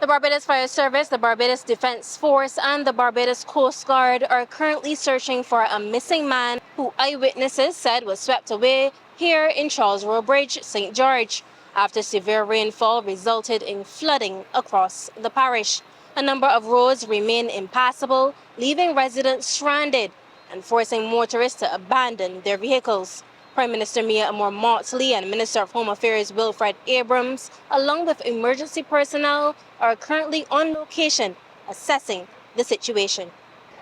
The Barbados Fire Service, the Barbados Defence Force, and the Barbados Coast Guard are currently searching for a missing man who eyewitnesses said was swept away here in Charles Rowe Bridge, St. George, after severe rainfall resulted in flooding across the parish. A number of roads remain impassable, leaving residents stranded and forcing motorists to abandon their vehicles. Prime Minister Amor Mottley and Minister of Home Affairs Wilfred, along with emergency personnel, are currently on location assessing the situation.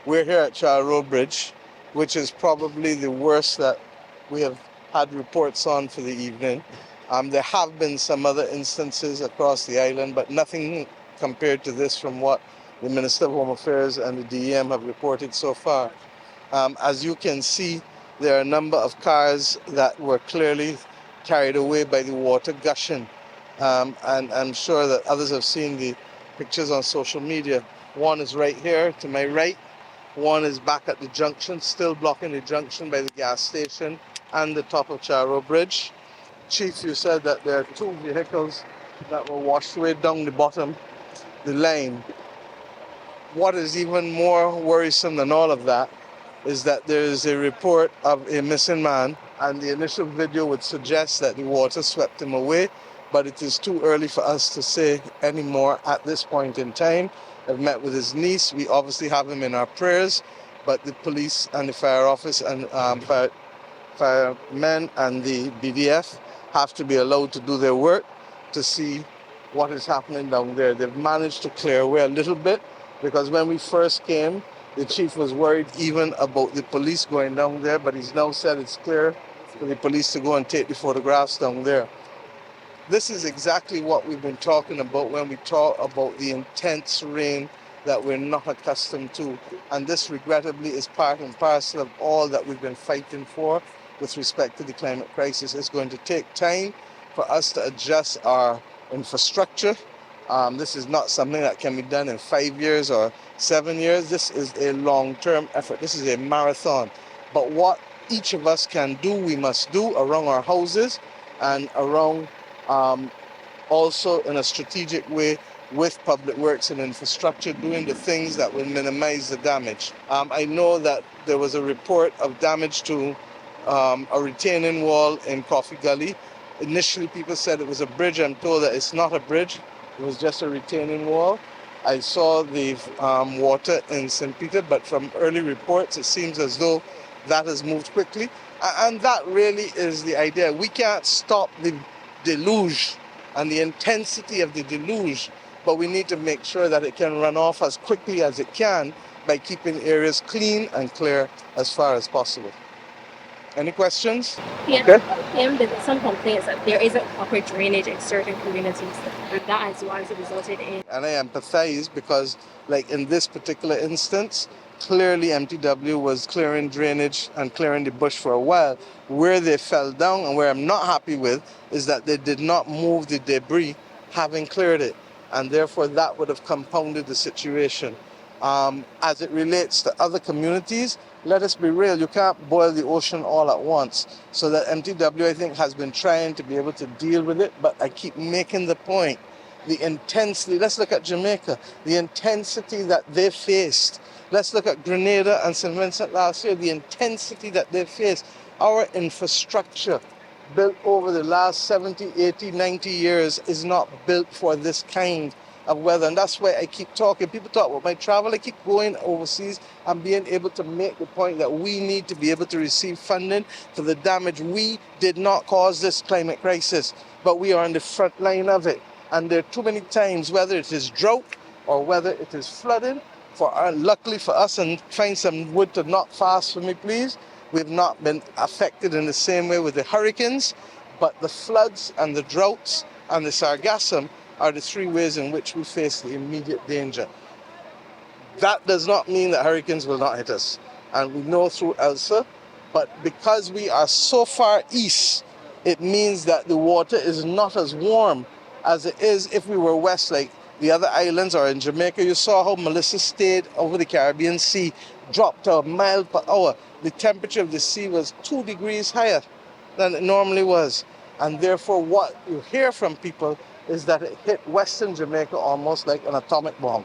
We're here at Charles Rowe Bridge, which is probably the worst that we have had reports on for the evening. There have been some other instances across the island, but nothing compared to this from what the Minister of Home Affairs and the DEM have reported so far. As you can see, there are a number of cars that were clearly carried away by the water gushing. And I'm sure that others have seen the pictures on social media. One is right here to my right. One is back at the junction, still blocking the junction by the gas station and the top of Charles Rowe Bridge. Chief, you said that there are two vehicles that were washed away down the bottom, the lane. What is even more worrisome than all of that is that there is a report of a missing man, and the initial video would suggest that the water swept him away, but it is too early for us to say any more at this point in time. I've met with his niece. We obviously have him in our prayers, but the police and the fire office and firemen and the BDF have to be allowed to do their work to see what is happening down there. They've managed to clear away a little bit, because when we first came, the chief was worried even about the police going down there, but he's now said it's clear for the police to go and take the photographs down there. This is exactly what we've been talking about when we talk about the intense rain that we're not accustomed to. And this, regrettably, is part and parcel of all that we've been fighting for with respect to the climate crisis. It's going to take time for us to adjust our infrastructure. This is not something that can be done in 5 years or 7 years. This is a long-term effort. This is a marathon. But what each of us can do, we must do around our houses and around also in a strategic way with public works and infrastructure, doing the things that will minimize the damage. I know that there was a report of damage to a retaining wall in Coffee Gully. Initially, people said it was a bridge. I'm told that it's not a bridge. It was just a retaining wall. I saw the water in St. Peter, but from early reports, it seems as though that has moved quickly. And that really is the idea. We can't stop the deluge and the intensity of the deluge, but we need to make sure that it can run off as quickly as it can by keeping areas clean and clear as far as possible. Any questions? Yeah. Okay. There's some complaints that there isn't proper drainage in certain communities, and that has resulted in. And I empathize because, like in this particular instance, clearly MTW was clearing drainage and clearing the bush for a while. Where they fell down and where I'm not happy with is that they did not move the debris having cleared it, and therefore that would have compounded the situation. As it relates to other communities, let us be real, you can't boil the ocean all at once. So that MTW, I think, has been trying to be able to deal with it, but I keep making the point, the intensity, let's look at Jamaica, the intensity that they faced. Let's look at Grenada and St. Vincent last year, the intensity that they faced. Our infrastructure built over the last 70, 80, 90 years is not built for this kind of weather, and that's why I keep talking. People talk about my travel. I keep going overseas and being able to make the point that we need to be able to receive funding for the damage. We did not cause this climate crisis, but we are on the front line of it. And there are too many times, whether it is drought or whether it is flooding, luckily for us, and find some wood to knock fast for me, please, we've not been affected in the same way with the hurricanes, but the floods and the droughts and the sargassum are the three ways in which we face the immediate danger. That does not mean that hurricanes will not hit us. And we know through Elsa, but because we are so far east, it means that the water is not as warm as it is if we were west, like the other islands or in Jamaica. You saw how Melissa stayed over the Caribbean Sea, dropped to a mile per hour. The temperature of the sea was 2 degrees higher than it normally was. And therefore, what you hear from people is that it hit Western Jamaica almost like an atomic bomb.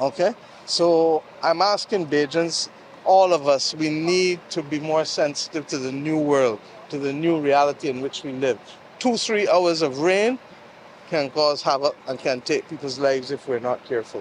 Okay? So I'm asking Bajans, all of us, we need to be more sensitive to the new world, to the new reality in which we live. 2-3 hours of rain can cause havoc and can take people's lives if we're not careful.